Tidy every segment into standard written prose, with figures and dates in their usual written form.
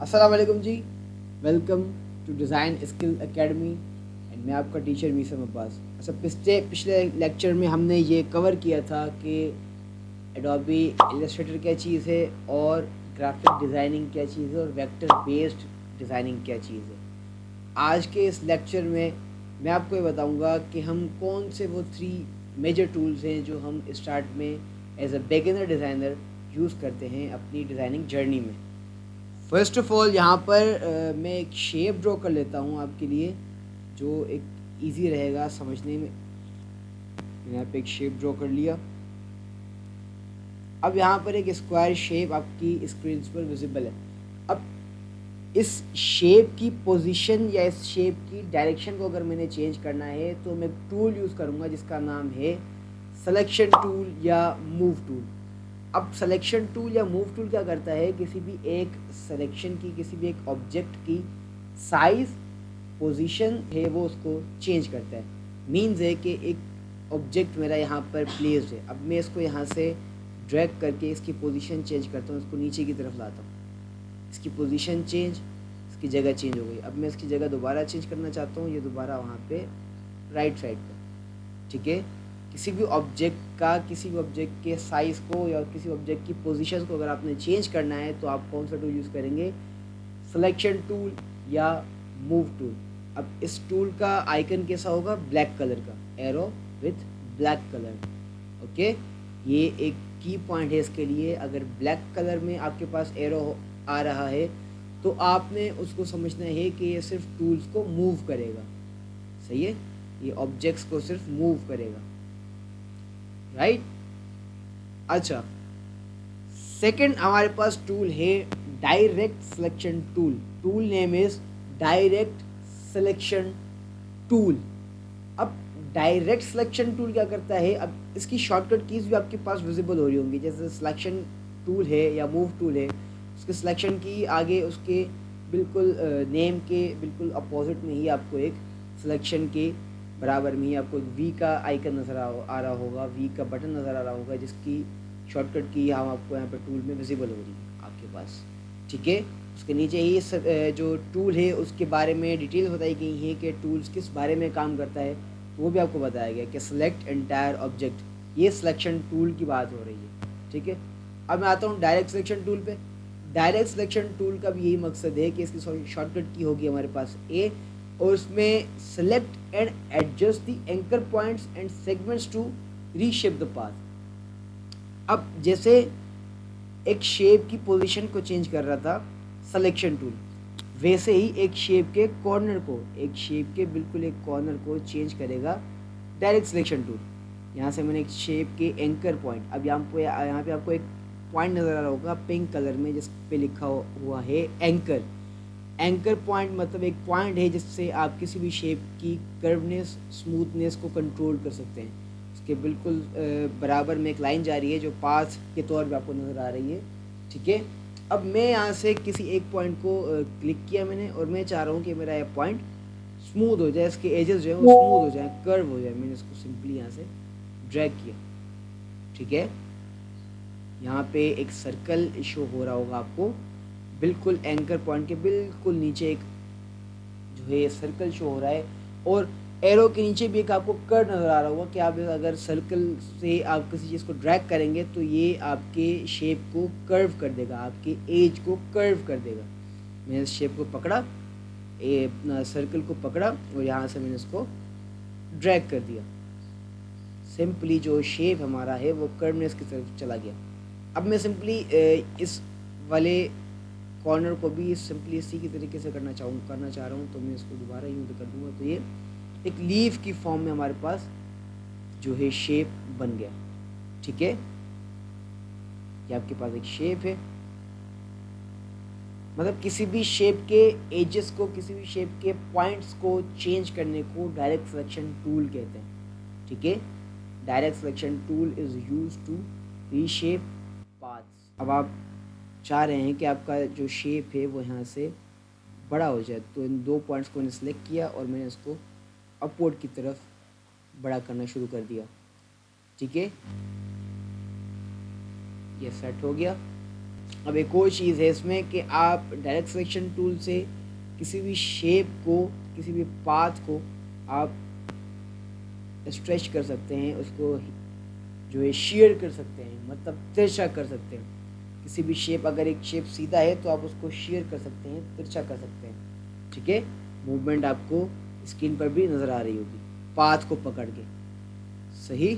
अस्सलाम वालेकुम जी। Welcome to design skill academy and मैं आपका टीचर मीसम अब्बास। अच्छा, पिछले लेक्चर में हमने ये कवर किया था कि एडोबी इलस्ट्रेटर क्या चीज़ है और ग्राफिक डिज़ाइनिंग क्या चीज़ है और वेक्टर बेस्ड डिज़ाइनिंग क्या चीज़ है। आज के इस लेक्चर में मैं आपको ये बताऊंगा कि हम कौन से वो 3 मेजर टूल्स हैं जो हम स्टार्ट में as a beginner designer use करते हैं अपनी डिज़ाइनिंग जर्नी में। फर्स्ट ऑफ ऑल यहाँ पर मैं एक शेप ड्रॉ कर लेता हूँ आपके लिए, जो एक इजी रहेगा समझने में। मैंने यहाँ पे एक शेप ड्रॉ कर लिया। अब यहाँ पर एक स्क्वायर शेप आपकी स्क्रीन पर विजिबल है। अब इस शेप की पोजीशन या इस शेप की डायरेक्शन को अगर मैंने चेंज करना है तो मैं टूल यूज़ करूँगा जिसका नाम है सिलेक्शन टूल या मूव टूल। अब सिलेक्शन टूल या मूव टूल क्या करता है, किसी भी एक सिलेक्शन की, किसी भी एक ऑब्जेक्ट की साइज पोजीशन है वो उसको चेंज करता है। मीन्स है कि एक ऑब्जेक्ट मेरा यहाँ पर प्लेस्ड है। अब मैं इसको यहाँ से ड्रैग करके इसकी पोजीशन चेंज करता हूँ, इसको नीचे की तरफ लाता हूँ, इसकी पोजीशन चेंज, इसकी जगह चेंज हो गई। अब मैं इसकी जगह दोबारा चेंज करना चाहता हूँ, ये दोबारा वहाँ पे राइट साइड पर। ठीक है, किसी भी ऑब्जेक्ट का, किसी भी ऑब्जेक्ट के साइज़ को या किसी ऑब्जेक्ट की पोजीशन को अगर आपने चेंज करना है तो आप कौन सा टूल यूज़ करेंगे? सिलेक्शन टूल या मूव टूल। अब इस टूल का आइकन कैसा होगा? ब्लैक कलर का, arrow with black colour. Okay, ये एक की पॉइंट है इसके लिए। अगर ब्लैक कलर में आपके पास एरो आ रहा है तो आपने उसको समझना है कि ये सिर्फ टूल्स को मूव करेगा। सही है, ये ऑब्जेक्ट्स को सिर्फ मूव करेगा, राइट। अच्छा, सेकंड हमारे पास टूल है direct selection tool. Tool name is direct selection tool. अब डायरेक्ट सिलेक्शन टूल क्या करता है? अब इसकी शॉर्टकट कीज भी आपके पास विजिबल हो रही होंगी। जैसे सिलेक्शन टूल है या मूव टूल है, उसके सिलेक्शन की आगे उसके बिल्कुल नेम के बिल्कुल अपोजिट में ही आपको एक सिलेक्शन के बराबर में ही आपको एक वी का आइकन नज़र आ रहा होगा, वी का बटन नज़र आ रहा होगा, जिसकी शॉर्टकट की हम आपको यहाँ पर टूल में विजिबल हो रही है आपके पास। ठीक है, उसके नीचे ही जो टूल है उसके बारे में डिटेल्स बताई गई हैं कि टूल्स किस बारे में काम करता है, वो भी आपको बताया गया कि सेलेक्ट एंटायर ऑब्जेक्ट, ये सिलेक्शन टूल की बात हो रही है। ठीक है, अब मैं आता हूँ डायरेक्ट सिलेक्शन टूल पे। डायरेक्ट सिलेक्शन टूल का भी यही मकसद है कि इसकी शॉर्टकट की होगी हमारे पास ए, और उसमें select and adjust the anchor points and segments to reshape the path. अब जैसे एक शेप की पोजीशन को चेंज कर रहा था सिलेक्शन टूल, वैसे ही एक शेप के कॉर्नर को, एक शेप के बिल्कुल एक कॉर्नर को चेंज करेगा डायरेक्ट सिलेक्शन टूल। यहाँ से मैंने एक शेप के एंकर पॉइंट, अब यहाँ पे आपको एक पॉइंट नज़र आ रहा होगा पिंक कलर में जिस पे लिखा हुआ है एंकर। एंकर पॉइंट मतलब एक पॉइंट है जिससे आप किसी भी शेप की कर्वनेस, स्मूथनेस को कंट्रोल कर सकते हैं। उसके बिल्कुल बराबर में एक लाइन जा रही है जो पाथ के तौर पे आपको नज़र आ रही है। ठीक है, अब मैं यहाँ से किसी एक पॉइंट को क्लिक किया मैंने, और मैं चाह रहा हूँ कि मेरा ये पॉइंट स्मूथ हो जाए, इसके एजेस जो है वो स्मूथ हो जाए, कर्व हो जाए। मैंने इसको सिंपली यहाँ से ड्रैग किया। ठीक है, यहाँ पे एक सर्कल शो हो रहा होगा आपको, बिल्कुल एंकर पॉइंट के बिल्कुल नीचे एक जो है सर्कल शो हो रहा है, और एरो के नीचे भी एक आपको कर्व नज़र आ रहा होगा कि आप अगर सर्कल से आप किसी चीज़ को ड्रैग करेंगे तो ये आपके शेप को कर्व कर देगा, आपके एज को कर्व कर देगा। मैंने इस शेप को पकड़ा, अपना सर्कल को पकड़ा, और यहाँ से मैंने इसको ड्रैग कर दिया। सिंपली जो शेप हमारा है वो कर्वनेस की तरफ चला गया। अब मैं सिंपली इस वाले कॉर्नर को भी सिंपली इसी की तरीके से करना चाह रहा हूँ, तो मैं इसको दोबारा यूँ कर दूँगा तो ये एक लीफ की फॉर्म में हमारे पास जो है शेप बन गया। ठीक है, ये आपके पास एक शेप है। मतलब किसी भी शेप के एजेस को, किसी भी शेप के पॉइंट्स को चेंज करने को डायरेक्ट सिलेक्शन टूल कहते हैं। ठीक है, direct selection tool is use to reshape paths. अब आप चाह रहे हैं कि आपका जो शेप है वो यहाँ से बड़ा हो जाए, तो इन 2 पॉइंट्स को मैंने सेलेक्ट किया और मैंने इसको अपवर्ड की तरफ बड़ा करना शुरू कर दिया। ठीक है, ये सेट हो गया। अब एक और चीज़ है इसमें कि आप डायरेक्ट सिलेक्शन टूल से किसी भी शेप को, किसी भी पाथ को आप स्ट्रेच कर सकते हैं, उसको जो है शेयर कर सकते हैं, मतलब तिरछा कर सकते हैं। किसी भी शेप, अगर एक शेप सीधा है तो आप उसको शेयर कर सकते हैं, तिरछा कर सकते हैं। ठीक है, मूवमेंट आपको स्क्रीन पर भी नज़र आ रही होगी पाथ को पकड़ के। सही।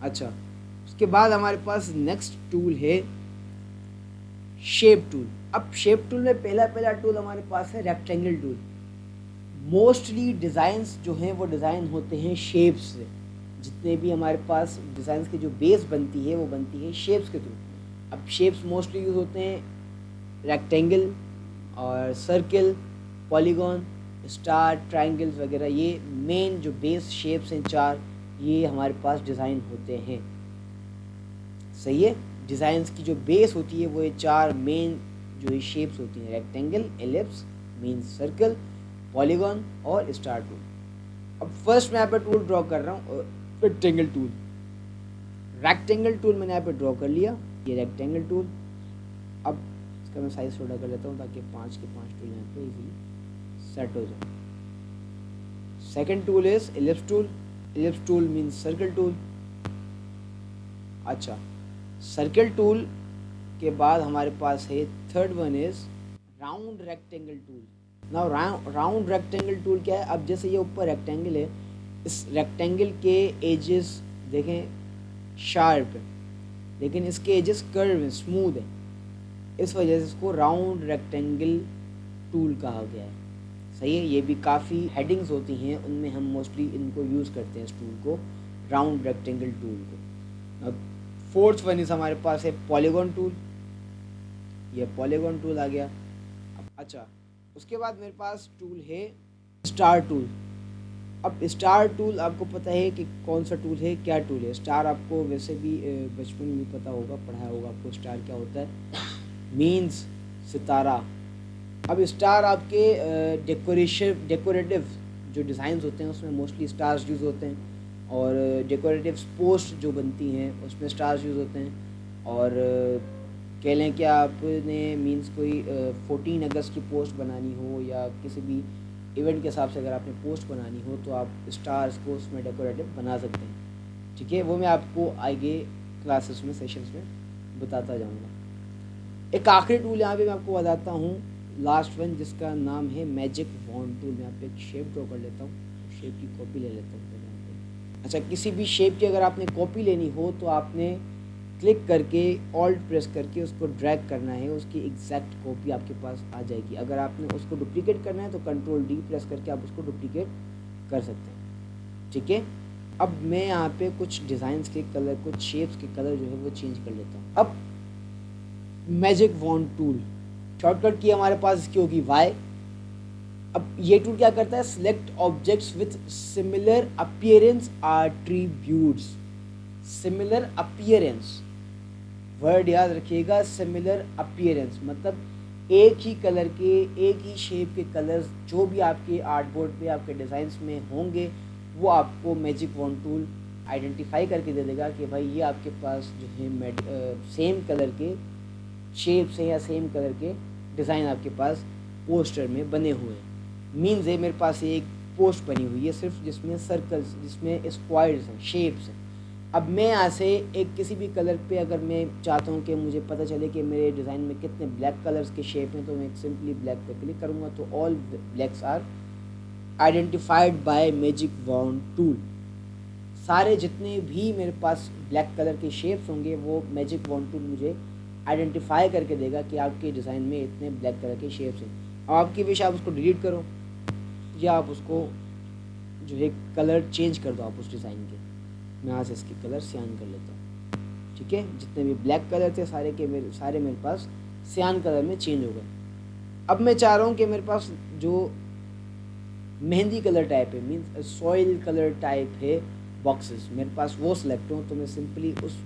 अच्छा, उसके बाद हमारे पास नेक्स्ट टूल है शेप टूल। अब शेप टूल में पहला टूल हमारे पास है रेक्टेंगल टूल। मोस्टली डिज़ाइंस जो हैं वो डिज़ाइन होते हैं शेप्स से। जितने भी हमारे पास डिज़ाइंस की जो बेस बनती है वो बनती है शेप्स के थ्रू। अब शेप्स मोस्टली यूज़ होते हैं रेक्टेंगल और सर्किल, पॉलीगॉन, स्टार, ट्रायंगल्स वगैरह। ये मेन जो बेस शेप्स हैं 4, ये हमारे पास डिज़ाइन होते हैं। सही है, डिज़ाइंस की जो बेस होती है वो ये 4 मेन जो ये शेप्स होती हैं, rectangle, ellipse mean circle, polygon और स्टार टूल। अब फर्स्ट मैं यहाँ पे टूल ड्रॉ कर रहा हूँ, रेक्टेंगल टूल। रेक्टेंगल टूल मैंने यहाँ पे ड्रॉ कर लिया, ये रेक्टेंगल टूल। अब इसका मैं साइज छोटा कर लेता हूँ ताकि 5 के 5 टूल यहाँ पे इजीली सेट हो जाए। Second tool is ellipse tool. Ellipse tool means circle tool. अच्छा, सर्कल टूल के बाद हमारे पास है third one is round rectangle tool. Now round rectangle tool क्या है? अब जैसे ये ऊपर रेक्टेंगल है, इस रेक्टेंगल के एजेस देखें शार्प है, लेकिन इसके एजेस कर्व है, स्मूथ है। इस वजह से इसको राउंड रेक्टेंगल टूल कहा गया है। सही है, ये भी काफ़ी हेडिंग्स होती हैं, उनमें हम मोस्टली इनको यूज़ करते हैं, इस टूल को, राउंड रेक्टेंगल टूल को। अब फोर्थ वन इस हमारे पास है पॉलीगॉन टूल। ये पॉलीगॉन टूल आ गया। अब अच्छा, उसके बाद मेरे पास टूल है स्टार टूल। अब स्टार टूल आपको पता है कि कौन सा टूल है, क्या टूल है। स्टार आपको वैसे भी बचपन में पता होगा, पढ़ाया होगा आपको स्टार क्या होता है, मीन्स सितारा। अब स्टार आपके डेकोरेटिव जो डिज़ाइंस होते हैं उसमें मोस्टली स्टार्स यूज़ होते हैं, और डेकोरेटिव पोस्ट जो बनती हैं उसमें स्टार्स यूज़ होते हैं। और कह लें कि आपने मीन्स कोई 14 अगस्त की पोस्ट बनानी हो या किसी भी इवेंट के हिसाब से अगर आपने पोस्ट बनानी हो तो आप स्टार्स को उसमें डेकोरेटिव बना सकते हैं। ठीक है, वो मैं आपको आगे क्लासेस में, सेशंस में बताता जाऊँगा। एक आखिरी टूल यहाँ पे मैं आपको बताता हूँ, लास्ट वन, जिसका नाम है मैजिक वॉन्ड टूल। मैं यहाँ पे एक शेप ड्रॉ कर लेता हूँ, शेप की कॉपी ले लेता हूँ पहले यहाँ पे। अच्छा, किसी भी शेप की अगर आपने कॉपी लेनी हो तो आपने क्लिक करके ऑल्ट प्रेस करके उसको ड्रैग करना है, उसकी एग्जैक्ट कॉपी आपके पास आ जाएगी। अगर आपने उसको डुप्लीकेट करना है तो कंट्रोल डी प्रेस करके आप उसको डुप्लीकेट कर सकते हैं। ठीक है, अब मैं यहाँ पे कुछ डिज़ाइंस के कलर, कुछ शेप्स के कलर जो है वो चेंज कर लेता हूँ। अब मैजिक वॉन्ड टूल, शॉर्टकट की हमारे पास इसकी होगी वाई। अब ये टूल क्या करता है, select objects with similar appearance attributes. Similar appearance word याद रखिएगा, सिमिलर अपीयरेंस मतलब एक ही कलर के, एक ही शेप के कलर्स जो भी आपके आर्टबोर्ड पे, आपके डिज़ाइंस में होंगे, वो आपको मैजिक वॉन्ड टूल आइडेंटिफाई करके दे देगा कि भाई ये आपके पास जो है सेम कलर के शेप्स हैं या सेम कलर के डिज़ाइन आपके पास पोस्टर में बने हुए हैं। मीन्स है मेरे पास एक पोस्ट बनी हुई है सिर्फ, जिसमें सर्कल्स, जिसमें स्क्वायर्स हैं, शेप्स हैं। अब मैं यहाँ से एक किसी भी कलर पे अगर मैं चाहता हूँ कि मुझे पता चले कि मेरे डिज़ाइन में कितने ब्लैक कलर्स के शेप हैं, तो मैं सिंपली ब्लैक पे क्लिक करूँगा तो all blacks are identified by magic wand tool. सारे जितने भी मेरे पास ब्लैक कलर के शेप्स होंगे वो मैजिक वॉन्ड टूल मुझे आइडेंटिफाई करके देगा कि आपके डिज़ाइन में इतने ब्लैक कलर के शेप्स हैं। अब आपकी विश, आप उसको डिलीट करो या आप उसको जो है कलर चेंज कर दो आप उस डिज़ाइन के। मैं यहाँ से इसकी कलर सियान कर लेता हूँ। ठीक है, जितने भी ब्लैक कलर थे सारे मेरे पास सियान कलर में चेंज हो गए। अब मैं चाह रहा हूँ कि मेरे पास जो मेहंदी कलर टाइप है, मीन्स सॉइल कलर टाइप है बॉक्सेस, मेरे पास वो सिलेक्ट हो, तो मैं सिंपली उस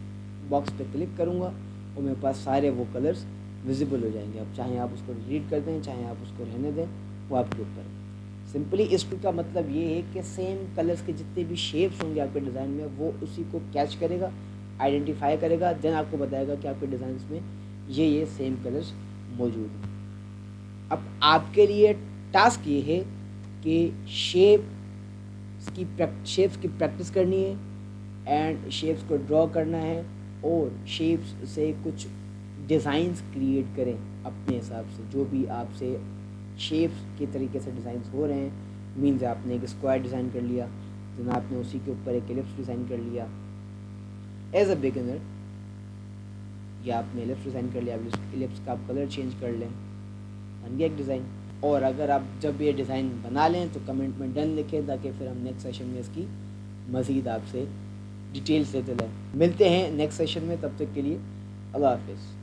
बॉक्स पे क्लिक करूँगा और मेरे पास सारे वो कलर्स विजिबल हो जाएंगे। अब चाहे आप उसको डिलीट कर दें, चाहे आप उसको रहने दें, वो आपके ऊपर है। सिंपली इस टूल का मतलब ये है कि सेम कलर्स के जितने भी शेप्स होंगे आपके डिज़ाइन में, वो उसी को कैच करेगा, आइडेंटिफाई करेगा, देन आपको बताएगा कि आपके डिज़ाइंस में ये सेम कलर्स मौजूद हैं। अब आपके लिए टास्क ये है कि शेप्स की प्रैक्टिस करनी है एंड शेप्स को ड्रॉ करना है और शेप्स से कुछ डिज़ाइंस क्रिएट करें अपने हिसाब से। जो भी आपसे शेप्स के तरीके से डिज़ाइंस हो रहे हैं, मीन्स आपने एक स्क्वायर डिज़ाइन कर लिया, तो आपने उसी के ऊपर एक एलिप्स डिज़ाइन कर लिया एज अ बिगिनर, या आपने एलिप्स डिज़ाइन कर लिया, एलिप्स का आप कलर चेंज कर लें, बन गया एक डिज़ाइन। और अगर आप जब ये डिज़ाइन बना लें तो कमेंट में डन लिखें, ताकि फिर हम नेक्स्ट सेशन में इसकी मज़ीद आपसे डिटेल्स लेते रहें। मिलते हैं नेक्स्ट सेशन में, तब तक के लिए अल्लाह हाफिज़।